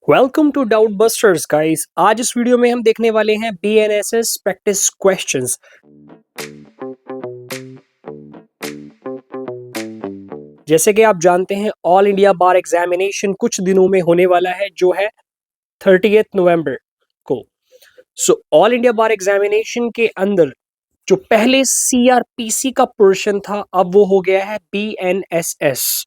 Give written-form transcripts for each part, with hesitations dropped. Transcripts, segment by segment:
Welcome to doubt busters guys. आज इस video में हम देखने वाले हैं बीएनएसएस प्रैक्टिस क्वेश्चंस। जैसे कि आप जानते हैं ऑल इंडिया बार एग्जामिनेशन कुछ दिनों में होने वाला है, जो है 30 नवंबर को। सो ऑल इंडिया बार एग्जामिनेशन के अंदर जो पहले सीआरपीसी का पोर्शन था, अब वो हो गया है बीएनएसएस।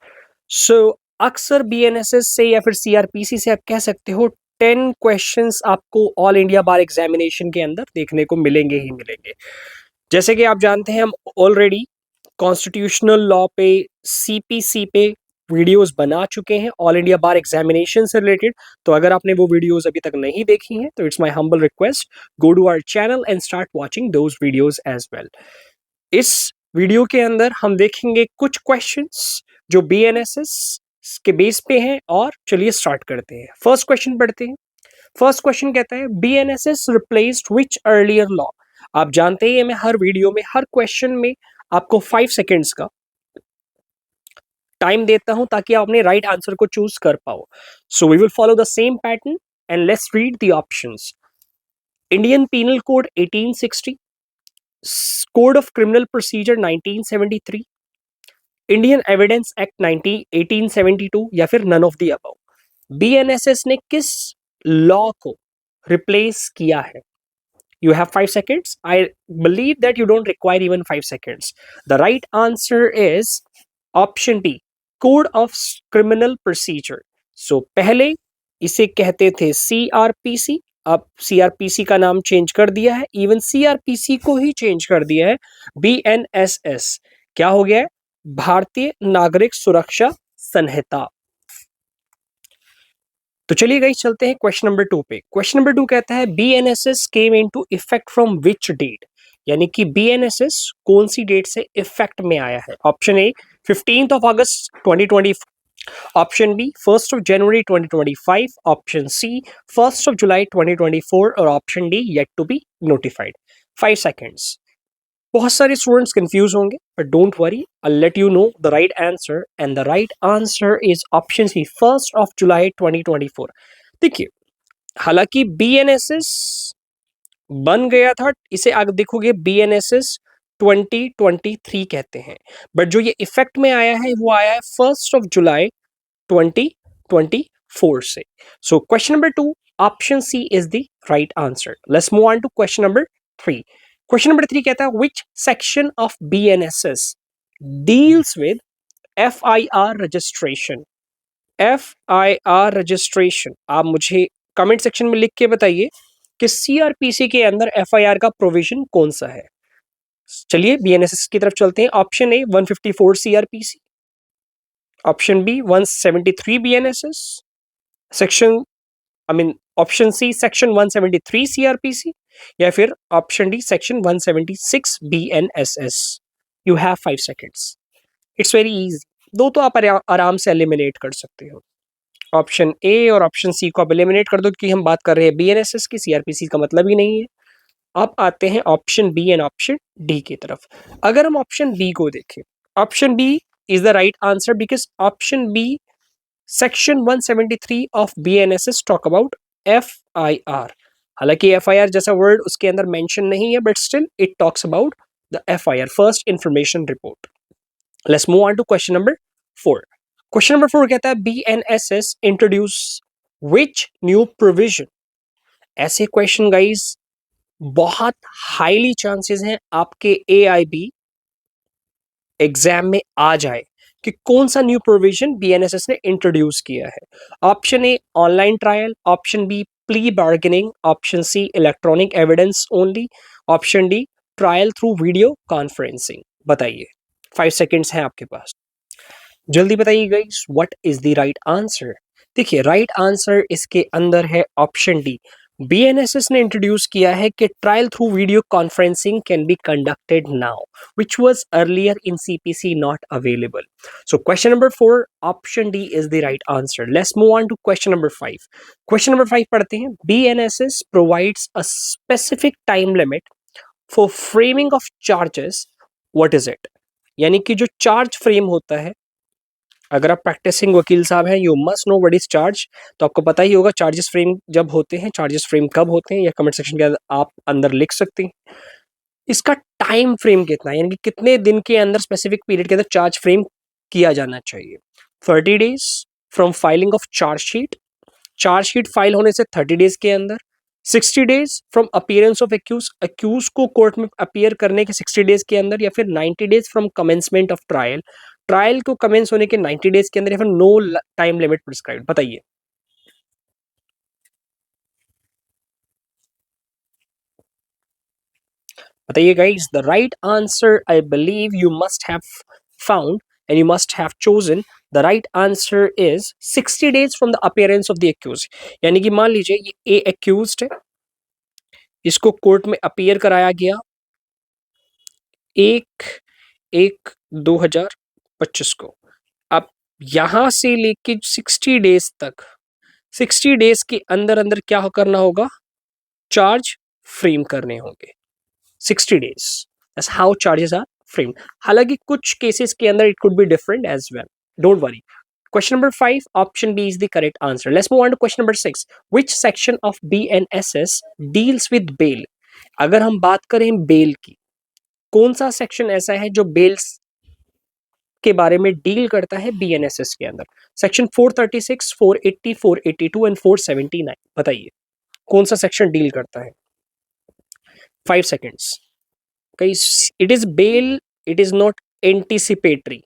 सो अक्सर बीएनएसएस से या फिर सीआरपीसी से आप कह सकते हो 10 क्वेश्चंस आपको ऑल इंडिया बार एग्जामिनेशन के अंदर देखने को मिलेंगे ही मिलेंगे। जैसे कि आप जानते हैं हम ऑलरेडी कॉन्स्टिट्यूशनल लॉ पे, सीपीसी पे वीडियोस बना चुके हैं ऑल इंडिया बार एग्जामिनेशन से रिलेटेड। तो अगर आपने वो वीडियोस अभी तक नहीं देखी हैं तो it's my humble request, go to our channel and start watching those videos as well. इस वीडियो के अंदर हम देखेंगे कुछ क्वेश्चंस जो बीएनएसएस के बेस पे हैं, और चलिए स्टार्ट करते हैं। फर्स्ट क्वेश्चन पढ़ते हैं। फर्स्ट क्वेश्चन कहता है BNSS replaced which earlier law. आप जानते हैं मैं हर वीडियो में, हर क्वेश्चन में आपको 5 सेकेंड्स का टाइम देता हूं ताकि आप अपने राइट आंसर को चूज कर पाओ। So we will follow the same pattern and let's read the options. Indian penal code 1860, code of criminal procedure 1973, Indian evidence act 1872, या फिर none of the above. BNSS ने किस लॉ को रिप्लेस किया है? You have 5 seconds. I believe that you don't require even 5 seconds. The right answer is option B, Code of Criminal Procedure. So पहले इसे कहते थे CRPC, अब CRPC का नाम चेंज कर दिया है, इवन CRPC को ही चेंज कर दिया है BNSS। क्या हो गया है? भारतीय नागरिक सुरक्षा संहिता। तो चलिए गाइस चलते हैं क्वेश्चन नंबर 2 पे। क्वेश्चन नंबर 2 कहता है BNSS came into effect from which date, यानी कि बीएनएसएस कौन सी डेट से इफेक्ट में आया है? Option A 15th of August 2020, option B 1st of January 2025, option C 1st of July 2024, और option D yet to be notified. 5 seconds. बहुत सारे स्टूडेंट्स कंफ्यूज होंगे, but don't worry, I let you know the right answer, and the right answer is option C 1st of July 2024। देखिए, हालांकि BNSS बन गया था, इसे आगे देखोगे बीएनएसएस 2023 कहते हैं, बट जो ये इफेक्ट में आया है वो आया है 1st ऑफ जुलाई 2024 से। So question number 2, option C is the right answer. Let's move on to question number 3। Question number 3 कहता है which section of BNSS deals with FIR registration. FIR registration, आप मुझे कमेंट सेक्शन में लिख के बताइए कि सीआरपीसी के अंदर एफआईआर का प्रोविजन कौन सा है। चलिए बीएनएसएस की तरफ चलते हैं। Option A 154 CrPC, option B 173 BNSS, section option C section 173 CrPC, या फिर option D section 176 BNSS. You have 5 seconds. It's very easy, दो तो आप आराम से एलिमिनेट कर सकते हो। ऑप्शन ए और ऑप्शन सी को आप एलिमिनेट कर दो क्योंकि हम बात कर रहे हैं बीएनएसएस की, सीआरपीसी का मतलब ही नहीं है। अब आते हैं option B and option D की तरफ। अगर हम ऑप्शन बी को देखें, option B is the right answer because option B section 173 of BNSS talk about FIR. हालांकि एफआईआर जैसा वर्ड उसके अंदर मेंशन नहीं है, but still it talks about the FIR, first information report. Let's move on to question number 4। Question number 4 कहता है BNSS introduce which new provision. ऐसे question guys बहुत हाईली चांसेस हैं आपके एआईबी एग्जाम में आ जाए कि कौन सा न्यू प्रोविजन बीएनएसएस ने इंट्रोड्यूस किया है। Option A online trial, option B plea bargaining, option C electronic evidence only, option D trial through video conferencing. बताइए, 5 सेकेंड्स हैं आपके पास, जल्दी बताइए guys, what is the right answer. देखिए, राइट आंसर इसके अंदर है ऑप्शन डी। बीएनएसएस ने इंट्रोड्यूस किया है कि trial through video conferencing can be conducted now, which was earlier in CPC not available. So question number 4, option D is the right answer. Let's move on to question number 5। Question number 5 पढ़ते हैं। BNSS provides a specific time limit for framing of charges, what is it. यानी कि जो charge frame होता है अगर आप practising वकील साहब हैं, you must know what is charge. तो आपको पता ही होगा चार्जेस फ्रेम जब होते हैं, चार्जेस फ्रेम कब होते हैं, या कमेंट सेक्शन के अंदर आप अंदर लिख सकते हैं। इसका टाइम फ्रेम कितना है, यानी कि कितने दिन के अंदर, स्पेसिफिक पीरियड के अंदर चार्ज फ्रेम किया जाना चाहिए। 30 days from filing of charge sheet file होने से 30 days के अंदर। 60 days from appearance of accused को कोर्ट में अपीयर करने के 60 days के अंदर, या फिर 90 days from commencement of trial को कमेंस होने के 90 days के अंदर, या फिर नो टाइम लिमिट प्रिस्क्राइब्ड। बताइए। बताइए guys, the right answer I believe you must have found and you must have chosen the right answer is 60 days from the appearance of the accused. यानी कि मान लीजिए ये एक्यूज्ड है, इसको court में अपीयर कराया गया 1/1/2025 को। अब यहां से लेके 60 days तक, 60 days के अंदर अंदर क्या करना होगा, चार्ज फ्रेम करने होंगे। 60 days, that's how charges are framed। हालांकि कुछ केसेस के अंदर it could be different as well, don't worry। Question number 5, option B is the correct answer। Let's move on to question number 6। Which section of BNSS deals with bail? अगर हम बात करें bell की, कौन सा section ऐसा है जो बेल्स के बारे में डील करता है बीएनएसएस के अंदर? Section 436, 480, 482 and 479। बताइए कौन सा सेक्शन डील करता है। 5 seconds। It is bail, it is not anticipatory,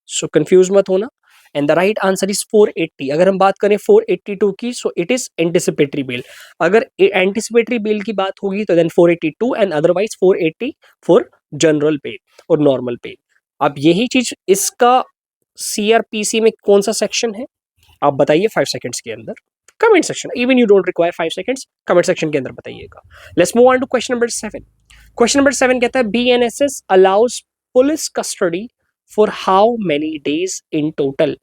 so confuse मत होना। And the right answer is 480। अगर हम बात करें 482 की, so it is anticipatory bail. अगर एंटीसिपेटरी बेल की बात होगी तो then 482, and otherwise 480 for general bail और नॉर्मल बेल। अब यही चीज इसका सीआरपीसी में कौन सा सेक्शन है, आप बताइए 5 seconds के अंदर। Comment section, even you don't require 5 seconds, comment section के अंदर बताइएगा। Let's move on to question number 7। Question number 7 कहता है BNSS allows police custody for how many days in total.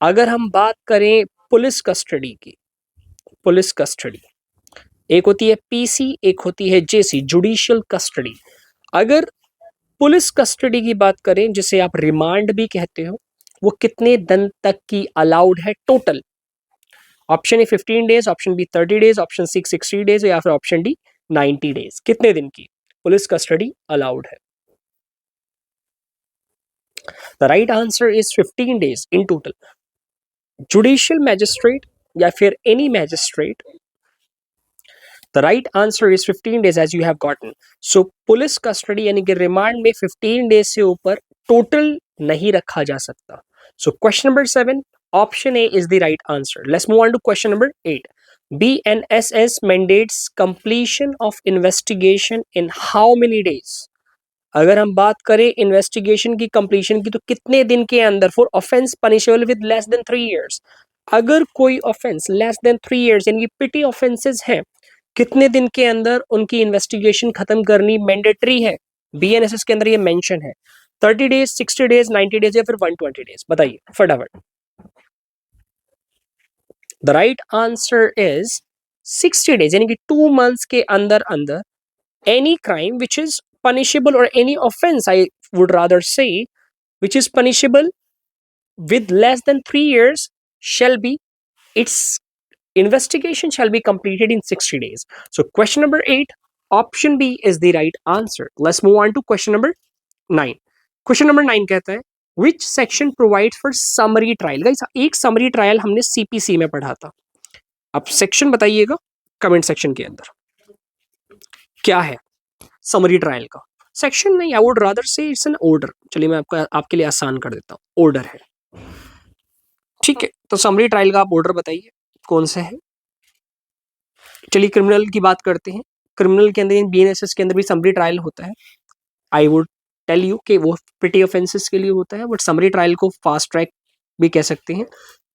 अगर हम बात करें पुलिस कस्टडी की, पुलिस कस्टडी एक होती है पीसी, एक होती है जेसी, जुडिशियल कस्टडी। अगर पुलिस कस्टडी की बात करें, जिसे आप रिमांड भी कहते हो, वो कितने दिन तक की अलाउड है total? Option A 15 days, option B 30 days, option C 60 days, या फिर ऑप्शन डी 90 days। कितने दिन की पुलिस कस्टडी अलाउड है? The right answer is 15 days in total. Judicial magistrate या फिर any magistrate, the right answer is 15 days as you have gotten। So police custody यानी कि रिमांड में 15 days से ऊपर टोटल नहीं रखा जा सकता। सो question number 7, option A is the right answer। Let's move on to question number 8। BNSS mandates completion of investigation in how many days? अगर हम बात करें इन्वेस्टिगेशन की कंप्लीशन की, तो कितने दिन के अंदर for offence punishable with less than 3 years। अगर कोई ऑफेंस लेस देन 3 years यानी कि पिटी ऑफेंसेस हैं, कितने दिन के अंदर उनकी इन्वेस्टिगेशन खत्म करनी मैंडेटरी है? बीएनएसएस के अंदर ये मेंशन है। 30 days, 60 days, 90 days या फिर 120 days। बताइए फटाफट। The right answer is 60 days यानी कि 2 months के अंदर अंदर any crime which is punishable, or any offense I would rather say, which is punishable with less than 3 years shall be, its investigation shall be completed in 60 days। So question number 8, option B is the right answer। Let's move on to question number 9। Question number 9 कहता है which section provides for summary trial। Guys एक summary trial हमने CPC में पढ़ा था, अब section बताइएगा comment section के अंदर क्या है समरी ट्रायल का। सेक्शन नहीं, आई वुड रादर से इट्स एन ऑर्डर। चलिए मैं आपके लिए आसान कर देता हूँ, ऑर्डर है, ठीक है। तो समरी ट्रायल का आप ऑर्डर बताइए कौन सा है। चलिए क्रिमिनल की बात करते हैं। क्रिमिनल के अंदर बीएनएसएस के अंदर भी समरी ट्रायल होता है। आई वुड टेल यू कि वो पिटी ऑफेंसेस के लिए होता है, बट समरी ट्रायल को फास्ट ट्रैक भी कह सकते हैं।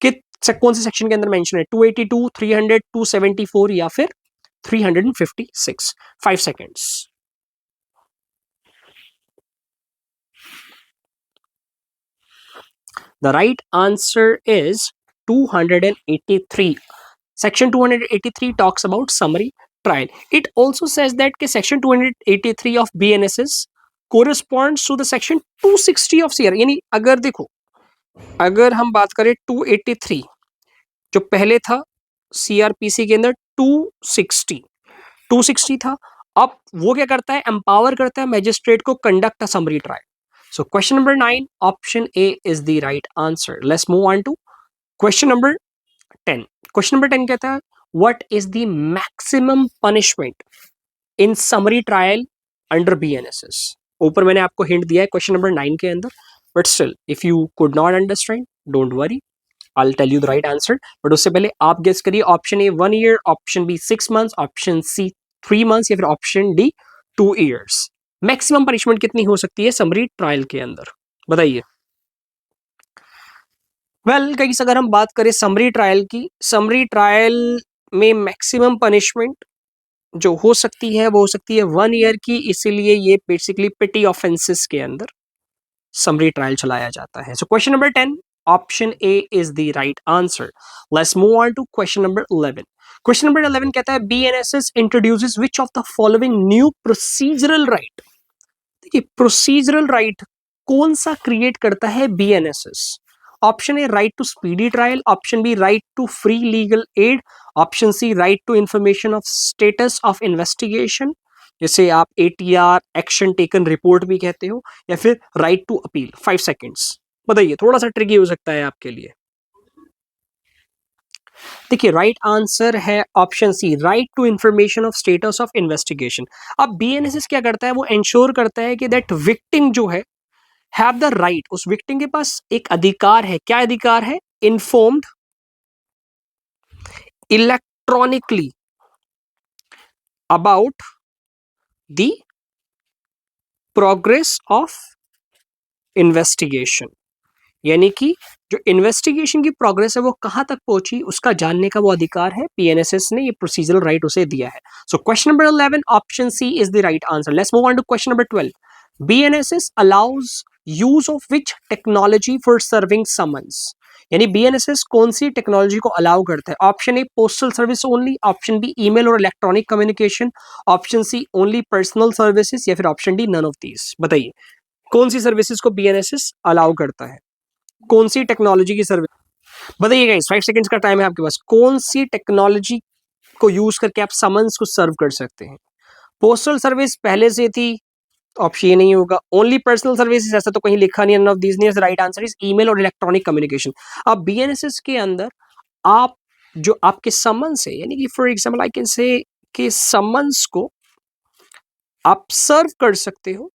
कि कौन से सेक्शन के अंदर मेंशन है, 282, 300, 274 या फिर 356। 5 seconds। The right answer is 283। Section 283 talks about summary trial। It also says that section 283 of BNSS corresponds to the section 260 of CR। यानी अगर देखो अगर हम बात करें 283, जो पहले था सीआरपीसी के अंदर 260 था, अब वो क्या करता है, एम्पावर करता है मैजिस्ट्रेट को conduct a summary trial. So question number 9 option A is the right answer. Let's move on to question number 10. Question number 10 कहता है what is the maximum punishment in summary trial under BNSS. ऊपर मैंने आपको hint दिया है question number 9 के अंदर, but still if you could not understand don't worry, I'll tell you the right answer. बट उससे पहले आप गेस करिए, option A 1 year, option B 6 months, option C 3 months या फिर option D 2 years. Maximum punishment कितनी हो सकती है समरी ट्रायल के अंदर, बताइए. वेल गाइस, अगर हम बात करें समरी ट्रायल की, समरी ट्रायल में मैक्सिमम पनिशमेंट जो हो सकती है वो हो सकती है 1 ईयर की. इसीलिए ये बेसिकली पिटी ऑफेंसेस के अंदर समरी ट्रायल चलाया जाता है. So question number 10 option A is the right answer. Let's move on to question number 11. Question number 11 कहता है BNSS introduces which of the following new procedural right. देखिए प्रोसीजरल राइट कौन सा क्रिएट करता है BNSS. Option A right to speedy trial, option B right to free legal aid, option C right to information of status of investigation, जिसे आप ATR action taken report भी कहते हो, या फिर राइट टू अपील. 5 सेकेंड्स, बताइए. थोड़ा सा ट्रिकी हो सकता है आपके लिए. देखिए राइट आंसर है option C right to information of status of investigation. अब बीएनएसएस क्या करता है, वो इंश्योर करता है कि दैट विक्टिम जो है हैव द राइट, उस विक्टिम के पास एक अधिकार है. क्या अधिकार है, informed electronically about the progress of investigation. यानी कि जो इन्वेस्टिगेशन की प्रोग्रेस है वो कहां तक पहुंची, उसका जानने का वो अधिकार है. पीएनएसएस ने ये प्रोसीजरल राइट उसे दिया है. So question number 11 option C is the right answer. Let's move on to question number 12. BNSS allows use of which technology for serving summons. यानी बीएनएसएस कौन सी टेक्नोलॉजी को अलाउ करता है. Option A postal service only, option B email और electronic communication, option C only personal services, या फिर option D none of these. बताइए कौन सी सर्विसेज को बीएनएसएस अलाउ करता है, कौन सी टेक्नोलॉजी की सर्विस. बताइएगा, इस 5 सेकंड्स का टाइम है आपके पास. कौन सी टेक्नोलॉजी को यूज करके आप समन्स को सर्व कर सकते हैं. पोस्टल सर्विस पहले से थी, ऑप्शन ये नहीं होगा. ओनली पर्सनल सर्विसेज, ऐसा तो कहीं लिखा नहीं. नन ऑफ दीज नहीं. राइट आंसर इज ईमेल और इलेक्ट्रॉनिक कम्युनिकेशन. अब बीएनएसएस के अंदर आप जो आपके समन्स है, यानी कि for example I can say कि समन्स को आप सर्व कर सकते हो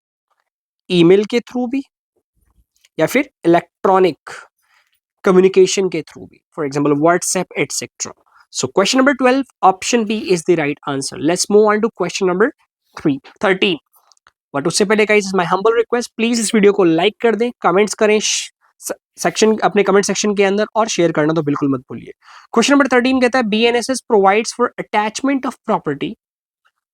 ईमेल के थ्रू भी या फिर इलेक्ट्रॉनिक कम्युनिकेशन के थ्रू भी, for example WhatsApp etcetera. So question number 12 option B is the right answer. Let's move on to question number 13. But उससे पहले guys my humble request, please इस वीडियो को लाइक कर दें, कमेंट्स करें section अपने कमेंट सेक्शन के अंदर, और शेयर करना तो बिल्कुल मत भूलिए. क्वेश्चन नंबर 13 कहता है BNSS provides for attachment of property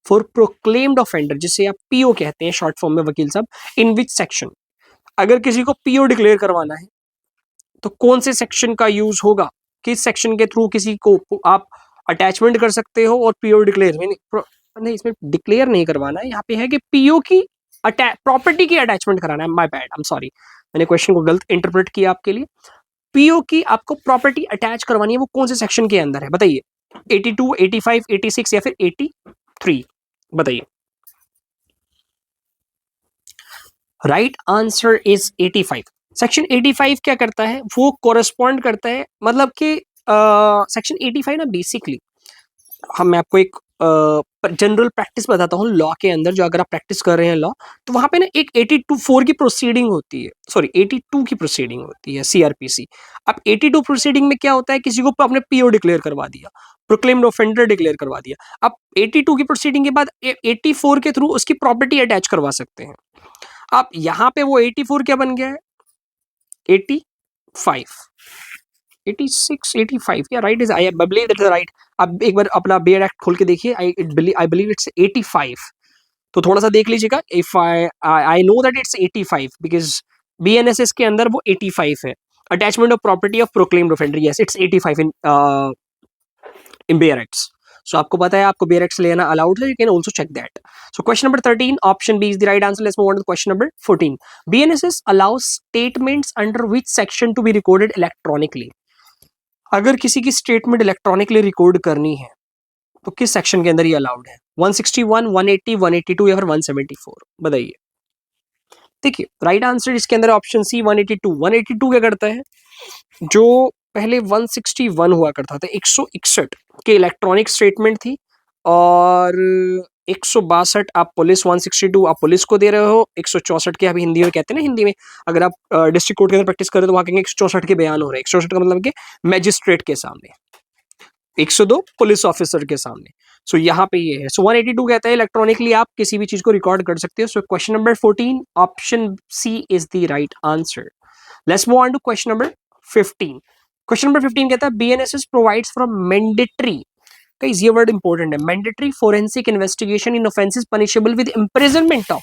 for proclaimed offender, जिसे आप पीओ कहते हैं शॉर्ट फॉर्म में वकील साहब, इन विच सेक्शन. अगर किसी को पीओ डिक्लेयर करवाना है तो कौन से सेक्शन का यूज होगा, किस सेक्शन के थ्रू किसी को आप अटैचमेंट कर सकते हो और पीओ डिक्लेयर नहीं, इसमें डिक्लेयर नहीं करवाना है. यहाँ पे है कि पीओ की प्रॉपर्टी की अटैचमेंट कराना है. My bad, I am sorry, मैंने क्वेश्चन को गलत इंटरप्रेट किया आपके लिए. पीओ की आपको प्रॉपर्टी अटैच करवानी है, वो कौन से सेक्शन के अंदर है, बताइए. 82, 85, 86 या फिर 83, बताइए. Right answer is 85. सेक्शन 85 क्या करता है, वो कोरस्पॉन्ड करता है, मतलब कि सेक्शन 85 ना बेसिकली मैं आपको एक जनरल प्रैक्टिस बताता हूँ लॉ के अंदर. जो अगर आप प्रैक्टिस कर रहे हैं लॉ, तो वहां पे ना एक 82(4) की प्रोसीडिंग होती है, सॉरी 82 की प्रोसीडिंग होती है सीआरपीसी. अब 82 प्रोसीडिंग में क्या होता है, किसी को आपने पीओ डिक्लेयर करवा दिया, प्रोक्लेम्ड ऑफेंडर डिक्लेयर करवा दिया. अब 82 की प्रोसीडिंग के बाद 84 के थ्रू उसकी प्रॉपर्टी अटैच करवा सकते हैं. अब यहां पे वो 84 क्या बन गया है, 85, 86, 85, या right is, I believe that's right. अब एक बार अपना बेयर एक्ट खोल के देखिए, आई बिलीव इट्स 85. तो थोड़ा सा देख लीजिएगा. If I know that it's 85 because BNSS के अंदर वो 85 है. Attachment of property of proclaimed offender, yes it's 85 in bare acts. So आपको पता है आपको BRX लेना अलाउड है, you can also check that. So question number 13 option B is the right answer. Let's move on to question number 14. BNSS allows statements under which section to be recorded electronically. अगर किसी की statement electronically record करनी है तो किस section के अंदर ये अलाउड है? 161, 180, 182 या फिर 174? बताइए. देखिए राइट आंसर इसके अंदर ऑप्शन सी 182. 182 क्या करता है? जो पहले 161 हुआ करता था, 161 के इलेक्ट्रॉनिक स्टेटमेंट थी, और 162 आप पुलिस, 162 आप पुलिस को दे रहे हो, 164 के आप हिंदी में कहते हैं ना, हिंदी में अगर आप डिस्ट्रिक्ट कोर्ट के अंदर प्रैक्टिस करें तो वहां कहेंगे 164 के बयान हो रहे हैं. 164 का मतलब कि मैजिस्ट्रेट के सामने, 102 पुलिस ऑफिसर के सामने. सो यहाँ पे ये है. सो 182 कहता है इलेक्ट्रॉनिकली आप किसी भी चीज को रिकॉर्ड कर सकते हो. So question number 14 option C is the right answer. Let's move on to question number 15. Question number 15 कहता है BNSS provides for mandatory, guys ये वर्ड इंपॉर्टेंट है, mandatory forensic investigation in offences punishable with imprisonment of.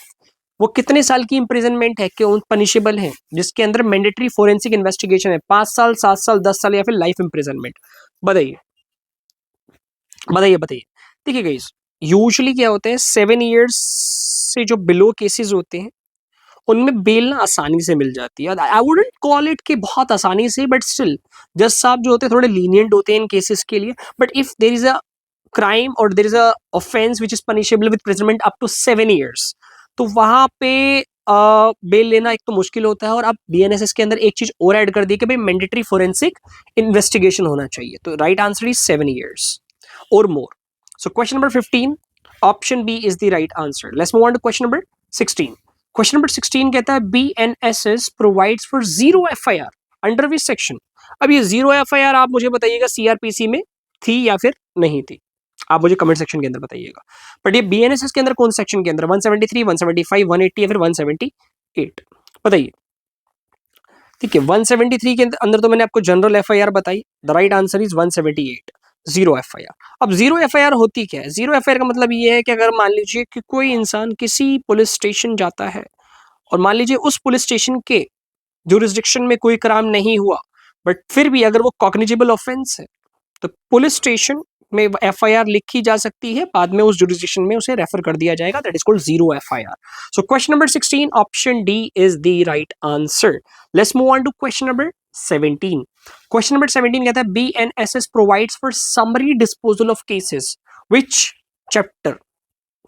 वो कितने साल की imprisonment है कि पनिशेबल है जिसके अंदर मैंडेटरी फोरेंसिक इन्वेस्टिगेशन है? 5 साल, 7 साल, 10 साल या फिर लाइफ इंप्रिजनमेंट? बताइए बताइए बताइए. देखिए गाइस यूजुअली क्या होता है, 7 इयर्स से जो बिलो केसेस होते हैं उनमें बेल ना आसानी से मिल जाती है. आई वुडंट कॉल इट कि बहुत आसानी से, बट स्टिल जज साहब जो होते हैं थोड़े लीनियंट होते हैं इन केसेस के लिए. But if there is a crime और there is a offence which is punishable with imprisonment up to 7 years, तो वहां पे बेल लेना एक तो मुश्किल होता है. और अब BNSS के अंदर एक चीज और ऐड कर दी कि भाई मैंडेटरी फोरेंसिक इन्वेस्टिगेशन होना चाहिए. तो राइट आंसर इज 7 इयर्स और more. So question number 15 option B is the right answer. Let's move on to question number 16. Question number 16 कहता है BNSS provides for zero FIR under which section. अब ये zero FIR आप मुझे बताइएगा CRPC में थी या फिर नहीं थी, आप मुझे कमेंट सेक्शन के अंदर बताइएगा. बट ये BNSS के अंदर कौन सेक्शन के अंदर? 173, 175, 180 या फिर 178? बताइए. ठीक है 173 के अंदर तो मैंने आपको जनरल FIR बताई. The right answer is 178 zero FIR. अब जीरो FIR होती क्या है? जीरो FIR का मतलब ये है कि अगर मान लीजिए कि कोई इंसान किसी पुलिस स्टेशन जाता है और मान लीजिए उस पुलिस स्टेशन के जुरिस्डिक्शन में कोई क्राइम नहीं हुआ, बट फिर भी अगर वो कॉग्निजेबल ऑफेंस है तो पुलिस स्टेशन में FIR लिखी जा सकती है, बाद में उस जुरिस्डिक्शन में उसे रेफर कर दिया जाएगा. That is called zero FIR. So question number 16 option D is the right answer. Let's move on to question number 17. Question number 17 कहता है BNSS provides for summary disposal of cases which chapter.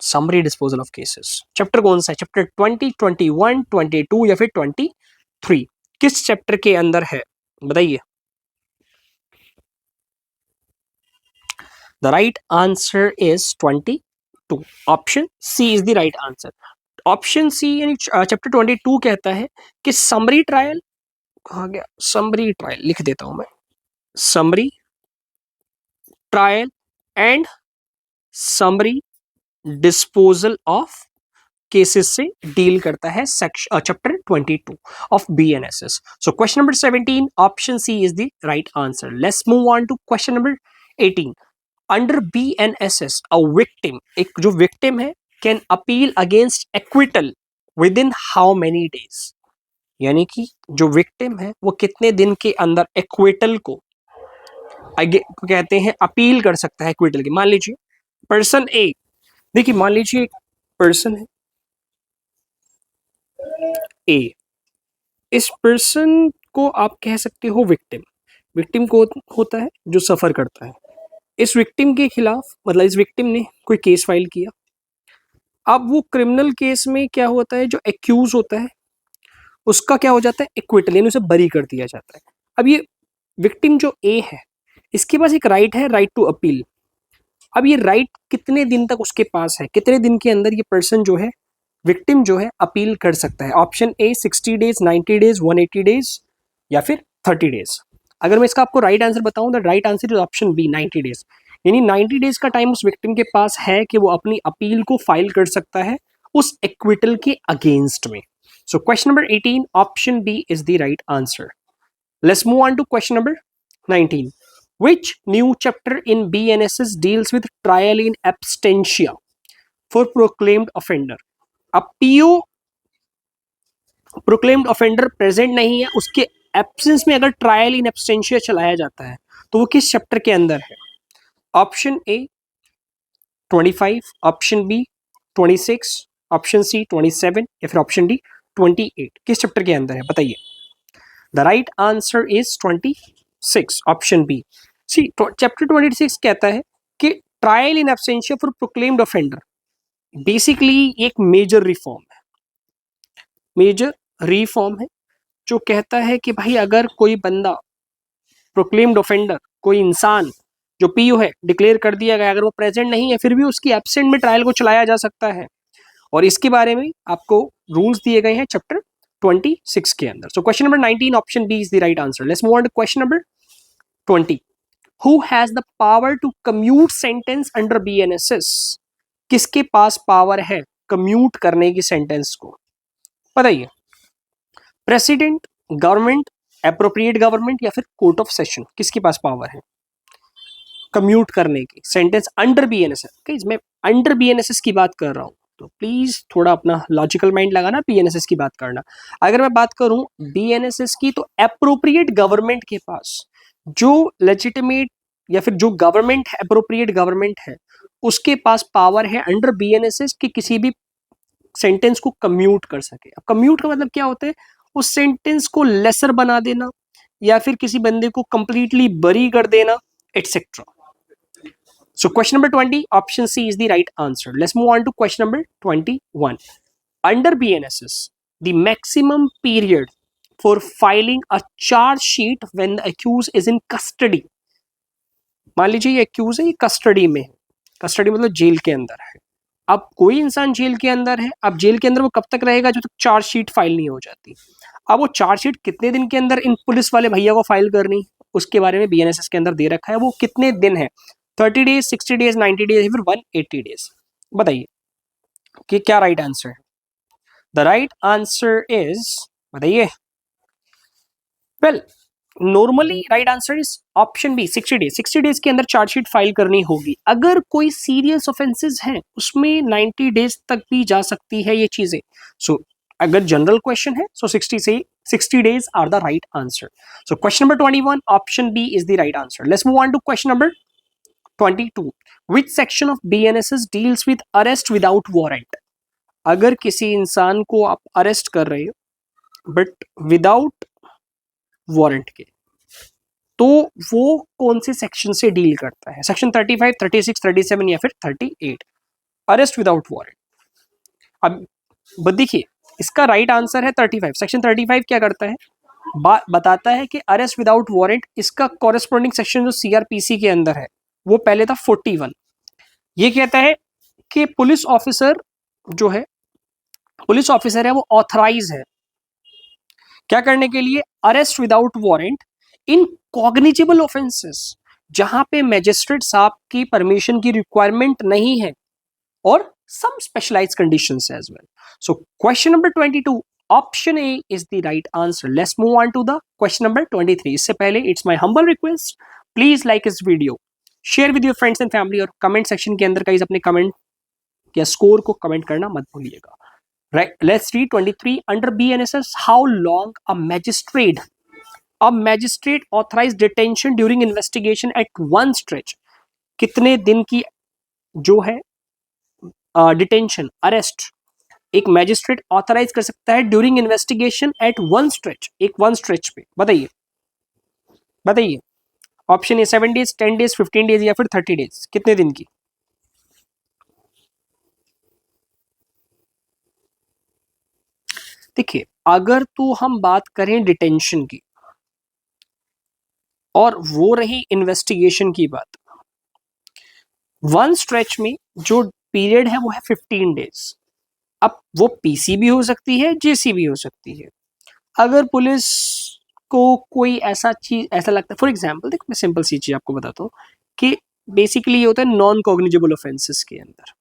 Summary disposal of cases chapter कौन सा है? Chapter 20, 21, 22 या फिर 23? किस chapter के अंदर है बताइए. The right answer is 22. Option C is the right answer. Option C यानी चैप्टर 22 कहता है कि समरी ट्रायल, कहाँ गया समरी ट्रायल, लिख देता हूं मैं, summary trial and summary disposal of cases से डील करता है section chapter 22 of BNSS. So question number 17 option C is the right answer. Let's move on to question number 18. Under BNSS a victim, एक जो victim है, can appeal against acquittal within how many days. यानी कि जो victim है वो कितने दिन के अंदर एक्विटल को कहते हैं अपील कर सकता है एक्विटल की. मान लीजिए पर्सन ए, देखिए मान लीजिए एक पर्सन है ए, इस पर्सन को आप कह सकते हो विक्टिम. विक्टिम को होता है जो सफर करता है. इस विक्टिम के खिलाफ, मतलब इस विक्टिम ने कोई केस फाइल किया. अब वो क्रिमिनल केस में क्या होता है, जो एक्यूज होता है उसका क्या हो जाता है, एक्विटल, यानी उसे बरी कर दिया जाता है. अब ये विक्टिम जो ए है इसके पास एक राइट है, राइट टू अपील. अब ये राइट कितने दिन तक उसके पास है, कितने दिन के अंदर ये पर्सन जो है, विक्टिम जो है, अपील कर सकता है? ऑप्शन ए 60 डेज, 90 डेज, 180 डेज या फिर 30 डेज. अगर मैं इसका आपको राइट आंसर बताऊं तो right answer is option B 90 days. यानी 90 डेज का टाइम उस विक्टिम के पास है कि वो अपनी अपील को फाइल कर सकता है उस एक्विटल के अगेंस्ट में. So question number 18 option B is the right answer. Let's move on to question number 19. Which new chapter in BNSS deals with trial in absentia for proclaimed offender? अब PO proclaimed offender present नहीं है, उसके absence में अगर trial in absentia चलाया जाता है तो वो किस चैप्टर के अंदर है? Option A 25, option B 26, option C 27 या फिर ऑप्शन डी 28? किस चैप्टर के अंदर है बताइए? The right answer is 26, option B. See chapter 26 कहता है कि trial in absentia for proclaimed offender basically एक मेजर रिफॉर्म है, मेजर रिफॉर्म है जो कहता है कि भाई अगर कोई बंदा प्रोक्लेम्ड ऑफेंडर, कोई इंसान जो पीयू है डिक्लेयर कर दिया गया, अगर वो प्रेजेंट नहीं है फिर भी उसकी एब्सेंट में ट्रायल को चलाया जा सकता है। और इसके बारे में आपको रूल्स दिए गए हैं चैप्टर 26 के अंदर। So question number 19 option B is the right answer. Let's move on to question number 20। Who has the power to commute sentence under BNSS? किसके पास पावर है कम्यूट करने की सेंटेंस को? बताइए। प्रेसिडेंट, गवर्नमेंट, एप्रोप्रिएट गवर्नमेंट या फिर court of session? किसके पास पावर है कम्यूट करने की सेंटेंस अंडर बीएनएसएस? मैं अंडर बीएनएसएस की बात कर रहा हूं, तो प्लीज थोड़ा अपना लॉजिकल माइंड लगाना, बीएनएसएस की बात करना। अगर मैं बात करूं बीएनएसएस की, तो एप्रोप्रिएट गवर्नमेंट के पास, जो लेजिटिमेट या फिर जो गवर्नमेंट एप्रोप्रिएट गवर्नमेंट है उसके पास पावर है अंडर बीएनएसएस कि किसी भी सेंटेंस को कम्यूट कर सके। अब कम्यूट का मतलब क्या होता है? उस सेंटेंस को लेसर बना देना या फिर किसी बंदे को कंप्लीटली बरी कर देना, etcetera. So question number 20, option C is the right answer. Let's move on to question number 21. Under BNSS, the maximum period for filing a charge sheet when the accused is in custody. मान लीजिए ये accused है, ये custody में है। Custody मतलब jail के अंदर है। अब कोई इंसान जेल के अंदर है, अब जेल के अंदर वो कब तक रहेगा जब तक चार्ज शीट फाइल नहीं हो जाती। अब वो चार्ज शीट कितने दिन के अंदर इन पुलिस वाले भैया को फाइल करनी, उसके बारे में बीएनएसएस के अंदर दे रखा है। वो कितने दिन है? 30 डेज, 60 डेज, 90 डेज या फिर 180 डेज? बताइए कि क्या राइट आंसर है? द राइट आंसर इज, बताइए। Well, normally right answer is option B 60 days. 60 days के अंदर चार्जशीट फाइल करनी होगी। अगर कोई सीरियस ऑफेंसेस हैं उसमें 90 डेज तक भी जा सकती है ये चीजें। सो अगर जनरल क्वेश्चन है so 60 days are the right answer. So question number 21 option B is the right answer. Let's move on to question number 22. Which section of BNSS deals with arrest without warrant? अगर किसी इंसान को आप arrest कर रहे हो but without warrant के, तो वो कौन से सेक्शन से डील करता है? सेक्शन 35, 36, 37 या फिर 38? Arrest without warrant. अब देखिए इसका राइट आंसर है 35। सेक्शन 35 क्या करता है? बताता है कि अरेस्ट विदाउट वारंट, इसका कॉरेस्पॉन्डिंग सेक्शन जो सीआरपीसी के अंदर है वो पहले था 41। ये कहता है कि पुलिस ऑफिसर जो है, पुलिस ऑफिसर है वो ऑथराइज है क्या करने के लिए? अरेस्ट विदाउट वारंट इन कॉग्निजेबल ऑफेंसेस, जहां पे मैजिस्ट्रेट साहब की परमिशन की रिक्वायरमेंट नहीं है, और some specialized conditions as well. So question number 22 option A is the right answer. Let's move on to the question number 23। इससे पहले it's my humble request, please like इस video, share with your friends and family, और comment section के अंदर guys अपने comment या score को comment करना मत भूलिएगा। Right, let's read 23। Under BNSS, how long a magistrate authorized detention during investigation at one stretch? कितने दिन की जो है डिटेंशन, अरेस्ट एक मैजिस्ट्रेट ऑथराइज कर सकता है during investigation at one stretch, एक वन स्ट्रेच पे? बताइए, बताइए। Option A 7 days, 10 days, 15 days या फिर 30 डेज? कितने दिन की? देखिए अगर तो हम बात करें डिटेंशन की और वो रही इन्वेस्टिगेशन की बात, वन स्ट्रेच में जो पीरियड है वो है 15 डेज। अब वो पीसी भी हो सकती है, जेसी भी हो सकती है। अगर पुलिस को कोई ऐसा चीज ऐसा लगता है, फॉर एग्जाम्पल देखो मैं सिंपल सी चीज आपको बताता हूँ कि बेसिकली ये होता है नॉन कॉग्निजेबल ऑफेंसेस के अंदर।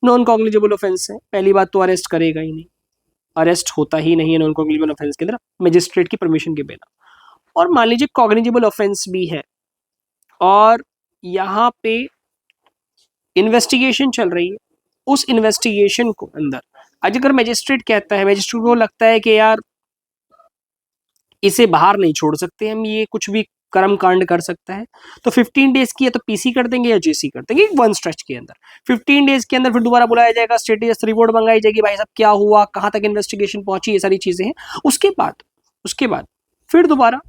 नॉन कॉग्निजेबल ऑफेंस है, पहली बात तो अरेस्ट करेगा ही नहीं, अरेस्ट होता ही नहीं है नॉन कॉग्निजेबल ऑफेंस के अंदर मजिस्ट्रेट की परमिशन के बिना। और मान लीजिए कॉग्निजेबल ऑफेंस भी है और यहाँ पे इन्वेस्टिगेशन चल रही है, उस इन्वेस्टिगेशन को अंदर आज अगर मजिस्ट्रेट कहता है, मजिस्ट्रेट को लगता है कि यार इसे बाहर नहीं छोड़ सकते हम, ये कुछ भी कर्म कांड कर सकता है। तो 15 डेज की या तो पीसी कर देंगे या जेसी कर देंगे वन स्ट्रेच के अंदर। 15 डेज के अंदर फिर दोबारा बुलाया जाएगा, स्टेटस रिपोर्ट मंगाई जाएगी, भाई साहब क्या हुआ, कहां तक इन्वेस्टिगेशन पहुंची, ये सारी चीजें हैं। उसके बाद फिर दोबारा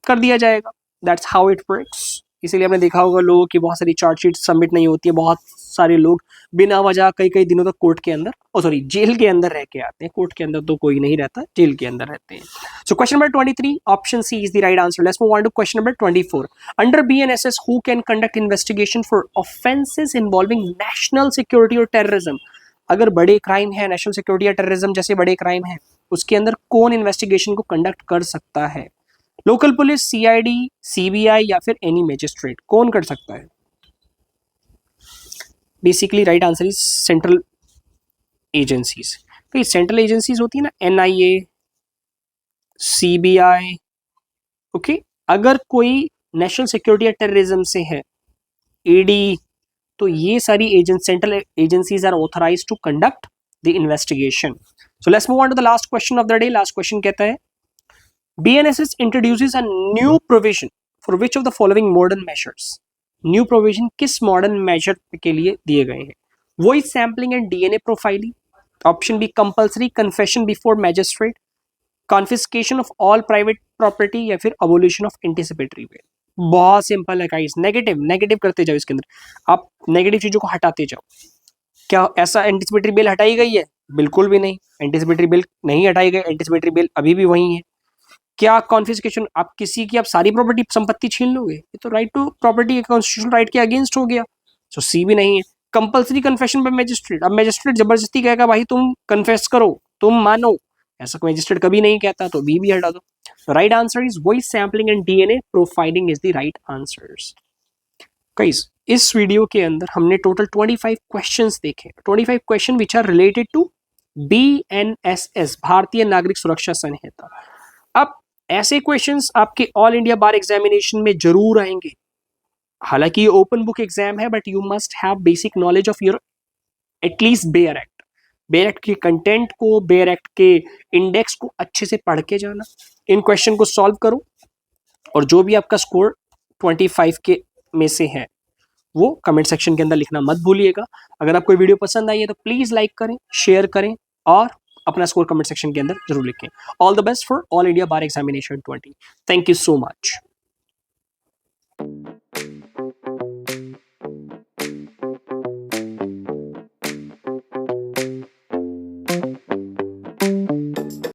कर दिया जाएगा। That's how it works. इसीलिए आपने देखा होगा लोगों की बहुत सारी चार्जशीट सबमिट नहीं होती है, बहुत सारे लोग बिना वजह कई कई दिनों तक कोर्ट के अंदर जेल के अंदर रह के आते हैं। कोर्ट के अंदर तो कोई नहीं रहता, जेल के अंदर रहते हैं। So question number 23 option C is the right answer. Let's move on to question number 24। Under BNSS who can conduct investigation for offences involving national security और टेररिज्म। अगर बड़े क्राइम है, नेशनल सिक्योरिटी या terrorism जैसे बड़े crime है, उसके अंदर कौन इन्वेस्टिगेशन को कंडक्ट कर सकता है? लोकल पुलिस, सीआईडी, सीबीआई या फिर एनी मैजिस्ट्रेट, कौन कर सकता है? Basically right answer is central agencies. तो ये सेंट्रल एजेंसीज होती है ना, एनआईए, सीबीआई, ओके। अगर कोई नेशनल सिक्योरिटी या टेररिज्म से है, ईडी, तो ये सारी central agencies are authorized to conduct the investigation. So let's move on to the last question of the day. Last question कहता है BNSS introduces a new provision for which of the following modern measures? New provision किस modern measure के लिए दिए गए हैं? Voice sampling and DNA profiling. Option B compulsory confession before magistrate. Confiscation of all private property या फिर abolition of anticipatory bail. बहुत simple है गाइस। नेगेटिव करते जाओ इसके अंदर, आप नेगेटिव चीजों को हटाते जाओ। क्या ऐसा एंटिसिपेटरी बेल हटाई गई है? बिल्कुल भी नहीं, एंटिसिपेटरी बेल नहीं हटाई गई, एंटिसिपेटरी बेल अभी भी वही है। क्या कॉन्फिस्केशन, आप किसी की आप सारी प्रॉपर्टी संपत्ति छीन लोगे? ये तो right to property constitutional right के अगेंस्ट हो गया। सो सी भी नहीं है। कंपल्सरी कन्फेशन बाय मैजिस्ट्रेट, अब मैजिस्ट्रेट जबरदस्ती कहेगा भाई तुम कन्फेस करो, तुम मानो, ऐसा मैजिस्ट्रेट कभी नहीं कहता, तो बी भी हटा दो। Right answer is voice sampling and DNA profiling is the right answers. Guys इस वीडियो के अंदर हमने टोटल 25 क्वेश्चंस देखे, 25 question which are related to BNSS, Bharatiya Nagarik सुरक्षा संहिता। अब ऐसे क्वेश्चंस आपके ऑल इंडिया बार एग्जामिनेशन में जरूर आएंगे। हालांकि ये ओपन बुक एग्जाम है, but you must have basic knowledge of your at least bare act. Bare act के कंटेंट को, बेयर एक्ट के इंडेक्स को अच्छे से पढ़ के जाना, इन क्वेश्चन को सॉल्व करो, और जो भी आपका स्कोर 25 के में से है वो कमेंट सेक्शन के अंदर लिखना मत भूलिएगा। अगर आपको वीडियो पसंद आई है तो प्लीज लाइक करें, शेयर करें और अपना स्कोर कमेंट सेक्शन के अंदर जरूर लिखें। All the best for all India bar examination 20। Thank you so much.